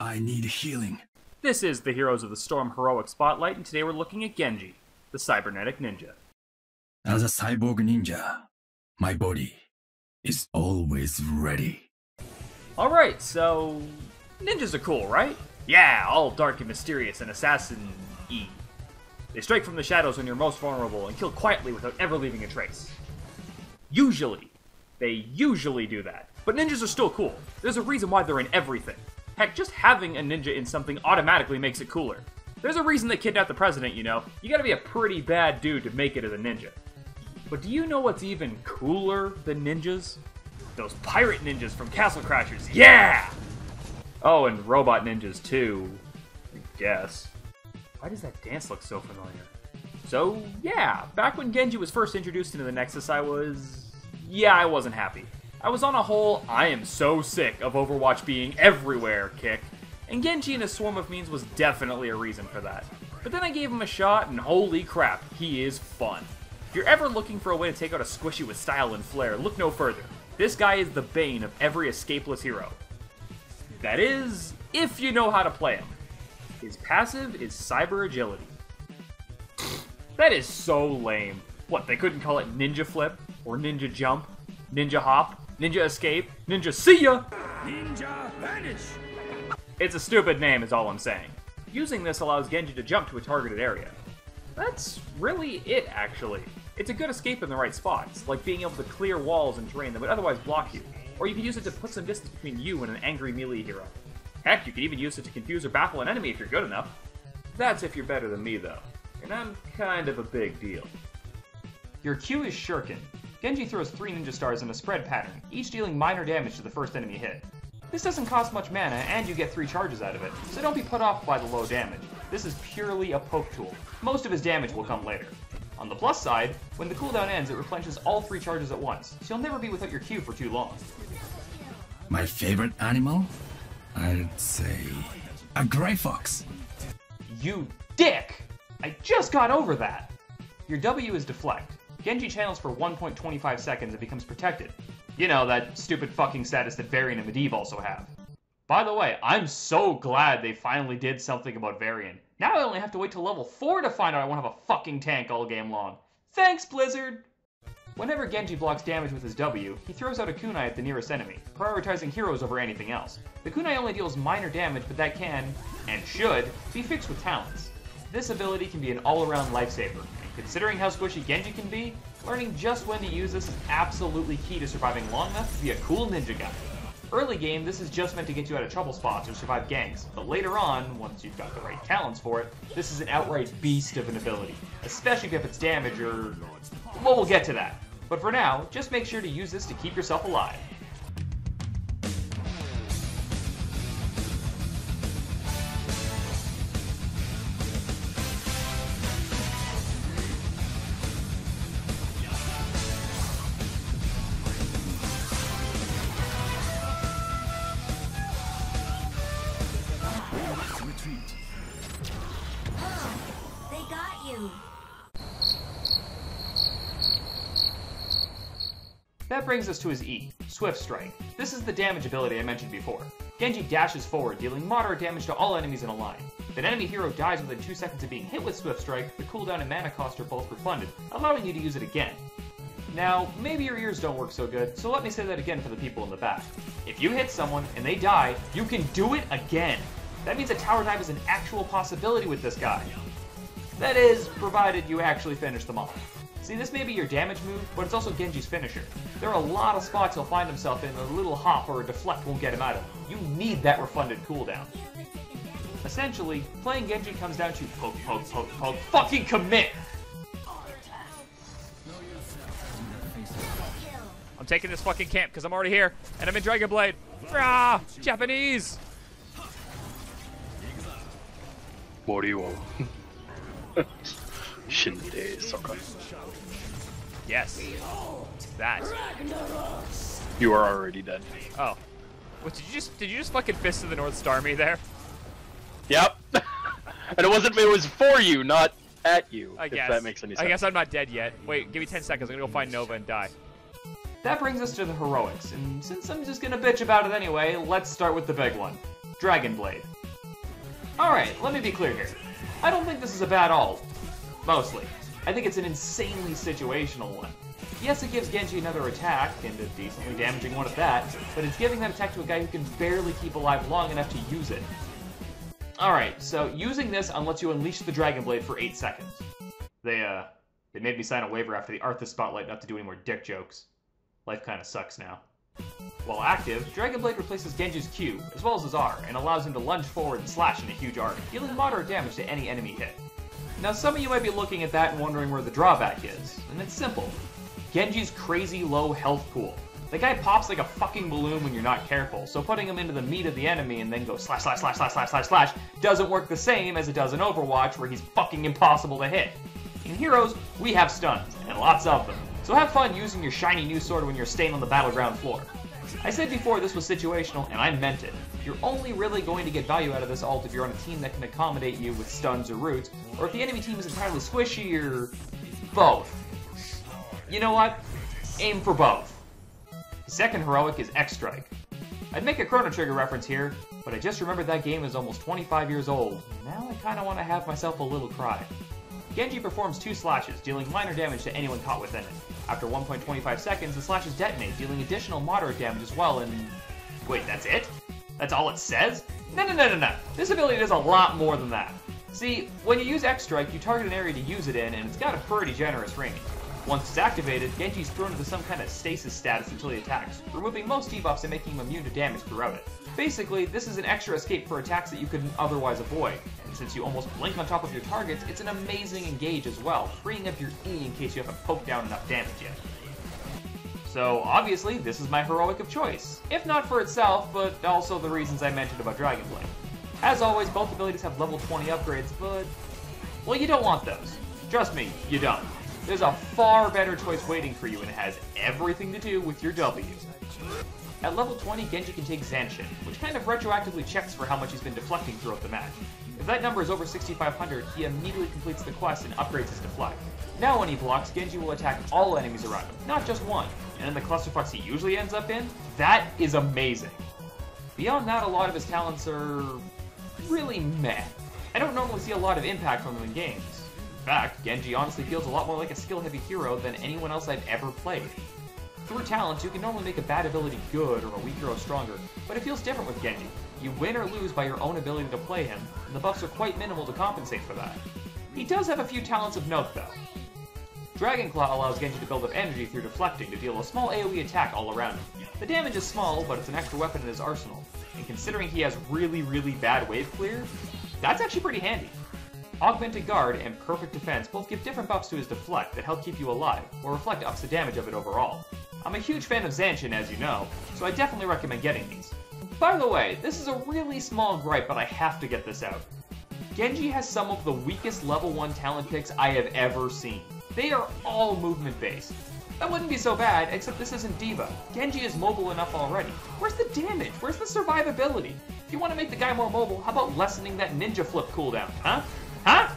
I need healing. This is the Heroes of the Storm Heroic Spotlight, and today we're looking at Genji, the cybernetic ninja. As a cyborg ninja, my body is always ready. Alright, so ninjas are cool, right? Yeah, all dark and mysterious and assassin-y. They strike from the shadows when you're most vulnerable and kill quietly without ever leaving a trace. Usually. They usually do that. But ninjas are still cool. There's a reason why they're in everything. Heck, just having a ninja in something automatically makes it cooler. There's a reason they kidnapped the president, you know. You gotta be a pretty bad dude to make it as a ninja. But do you know what's even cooler than ninjas? Those pirate ninjas from Castle Crashers, yeah! Oh, and robot ninjas too, I guess. Why does that dance look so familiar? So, yeah, back when Genji was first introduced into the Nexus, I wasn't happy. I was on a whole, I am so sick of Overwatch being everywhere kick, and Genji in a swarm of means was definitely a reason for that. But then I gave him a shot, and holy crap, he is fun. If you're ever looking for a way to take out a squishy with style and flair, look no further. This guy is the bane of every escapeless hero. That is, if you know how to play him. His passive is Cyber Agility. That is so lame. What, they couldn't call it Ninja Flip, or Ninja Jump, Ninja Hop, Ninja Escape, Ninja See Ya! Ninja vanish! It's a stupid name is all I'm saying. Using this allows Genji to jump to a targeted area. That's really it, actually. It's a good escape in the right spots, like being able to clear walls and terrain that would otherwise block you, or you can use it to put some distance between you and an angry melee hero. Heck, you could even use it to confuse or baffle an enemy if you're good enough. That's if you're better than me, though, and I'm kind of a big deal. Your Q is Shuriken. Genji throws 3 ninja stars in a spread pattern, each dealing minor damage to the first enemy hit. This doesn't cost much mana, and you get 3 charges out of it, so don't be put off by the low damage. This is purely a poke tool. Most of his damage will come later. On the plus side, when the cooldown ends, it replenishes all 3 charges at once, so you'll never be without your Q for too long. My favorite animal? I'd say a gray fox. You dick! I just got over that! Your W is Deflect. Genji channels for 1.25 seconds and becomes protected. You know, that stupid fucking status that Varian and Medivh also have. By the way, I'm so glad they finally did something about Varian. Now I only have to wait till level 4 to find out I won't have a fucking tank all game long. Thanks, Blizzard! Whenever Genji blocks damage with his W, he throws out a kunai at the nearest enemy, prioritizing heroes over anything else. The kunai only deals minor damage, but that can, and should, be fixed with talents. This ability can be an all-around lifesaver, and considering how squishy Genji can be, learning just when to use this is absolutely key to surviving long enough to be a cool ninja guy. Early game, this is just meant to get you out of trouble spots or survive ganks, but later on, once you've got the right talents for it, this is an outright beast of an ability, especially if it's damage or... well, we'll get to that. But for now, just make sure to use this to keep yourself alive. They got you. That brings us to his E, Swift Strike. This is the damage ability I mentioned before. Genji dashes forward, dealing moderate damage to all enemies in a line. If an enemy hero dies within 2 seconds of being hit with Swift Strike, the cooldown and mana cost are both refunded, allowing you to use it again. Now, maybe your ears don't work so good, so let me say that again for the people in the back. If you hit someone and they die, you can do it again. That means a tower dive is an actual possibility with this guy. That is, provided you actually finish them off. See, this may be your damage move, but it's also Genji's finisher. There are a lot of spots he'll find himself in that a little hop or a deflect won't get him out of. You need that refunded cooldown. Essentially, playing Genji comes down to poke, poke, poke, poke, fucking commit! I'm taking this fucking camp because I'm already here, and I'm in Dragon Blade. Ah, Japanese! Moriwo. Shinde Soka. Yes. That. You are already dead. Oh. What, did you just fucking Fist of the North Star me there? Yep. And it was for you, not at you. I guess. If that makes any sense. I guess I'm not dead yet. Wait, give me 10 seconds. I'm gonna go find Nova and die. That brings us to the heroics, and since I'm just gonna bitch about it anyway, let's start with the big one. Dragon Blade. Alright, let me be clear here. I don't think this is a bad ult. Mostly. I think it's an insanely situational one. Yes, it gives Genji another attack, and a decently damaging one at that, but it's giving that attack to a guy who can barely keep alive long enough to use it. Alright, so using this lets you unleash the Dragon Blade for 8 seconds. They made me sign a waiver after the Arthas Spotlight not to do any more dick jokes. Life kinda sucks now. While active, Dragon Blade replaces Genji's Q, as well as his R, and allows him to lunge forward and slash in a huge arc, dealing moderate damage to any enemy hit. Now some of you might be looking at that and wondering where the drawback is, and it's simple. Genji's crazy low health pool. The guy pops like a fucking balloon when you're not careful, so putting him into the meat of the enemy and then go slash slash slash slash slash slash slash doesn't work the same as it does in Overwatch, where he's fucking impossible to hit. In Heroes, we have stuns, and lots of them, so have fun using your shiny new sword when you're staying on the battleground floor. I said before this was situational, and I meant it. You're only really going to get value out of this ult if you're on a team that can accommodate you with stuns or roots, or if the enemy team is entirely squishy, or both. You know what? Aim for both. The second heroic is X-Strike. I'd make a Chrono Trigger reference here, but I just remembered that game is almost 25 years old. Now I kinda wanna have myself a little cry. Genji performs 2 slashes, dealing minor damage to anyone caught within it. After 1.25 seconds, the slashes detonate, dealing additional moderate damage as well, and... Wait, that's it? That's all it says? No. This ability does a lot more than that. See, when you use X-Strike, you target an area to use it in, and it's got a pretty generous range. Once it's activated, Genji's thrown into some kind of stasis status until he attacks, removing most debuffs and making him immune to damage throughout it. Basically, this is an extra escape for attacks that you couldn't otherwise avoid, and since you almost blink on top of your targets, it's an amazing engage as well, freeing up your E in case you haven't poked down enough damage yet. So obviously, this is my heroic of choice, if not for itself, but also the reasons I mentioned about Dragon Blade. As always, both abilities have level 20 upgrades, but... well, you don't want those. Trust me, you don't. There's a far better choice waiting for you, and it has everything to do with your W. At level 20, Genji can take Zanshin, which kind of retroactively checks for how much he's been deflecting throughout the match. If that number is over 6,500, he immediately completes the quest and upgrades his deflect. Now when he blocks, Genji will attack all enemies around him, not just one. And in the clusterfucks he usually ends up in, that is amazing. Beyond that, a lot of his talents are... really meh. I don't normally see a lot of impact from him in games. In fact, Genji honestly feels a lot more like a skill-heavy hero than anyone else I've ever played. Through talents, you can normally make a bad ability good or a weak hero stronger, but it feels different with Genji. You win or lose by your own ability to play him, and the buffs are quite minimal to compensate for that. He does have a few talents of note, though. Dragon Claw allows Genji to build up energy through deflecting to deal a small AoE attack all around him. The damage is small, but it's an extra weapon in his arsenal, and considering he has really bad wave clear, that's actually pretty handy. Augmented Guard and Perfect Defense both give different buffs to his deflect that help keep you alive, while Reflect ups the damage of it overall. I'm a huge fan of Zanshin, as you know, so I definitely recommend getting these. By the way, this is a really small gripe, but I have to get this out. Genji has some of the weakest level 1 talent picks I have ever seen. They are all movement-based. That wouldn't be so bad, except this isn't D.Va. Genji is mobile enough already. Where's the damage? Where's the survivability? If you want to make the guy more mobile, how about lessening that ninja flip cooldown, huh? Huh?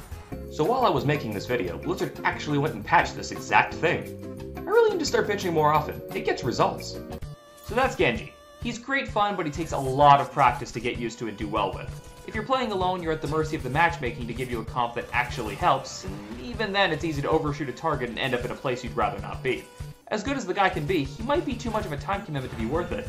So while I was making this video, Blizzard actually went and patched this exact thing. I really need to start bitching more often. It gets results. So that's Genji. He's great fun, but he takes a lot of practice to get used to and do well with. If you're playing alone, you're at the mercy of the matchmaking to give you a comp that actually helps, and even then it's easy to overshoot a target and end up in a place you'd rather not be. As good as the guy can be, he might be too much of a time commitment to be worth it.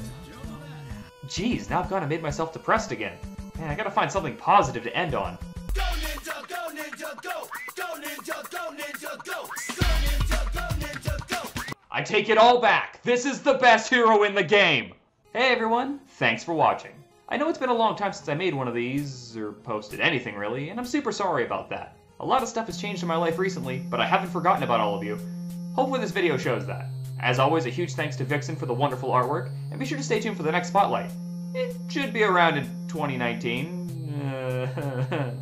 Jeez, now I've kinda made myself depressed again. Man, I gotta find something positive to end on. Go Ninja, go Ninja, go! Go Ninja, go Ninja, go! Go Ninja, go Ninja, go! I take it all back! This is the best hero in the game! Hey everyone, thanks for watching. I know it's been a long time since I made one of these, or posted anything really, and I'm super sorry about that. A lot of stuff has changed in my life recently, but I haven't forgotten about all of you. Hopefully this video shows that. As always, a huge thanks to Vixen for the wonderful artwork, and be sure to stay tuned for the next Spotlight. It should be around in 2019.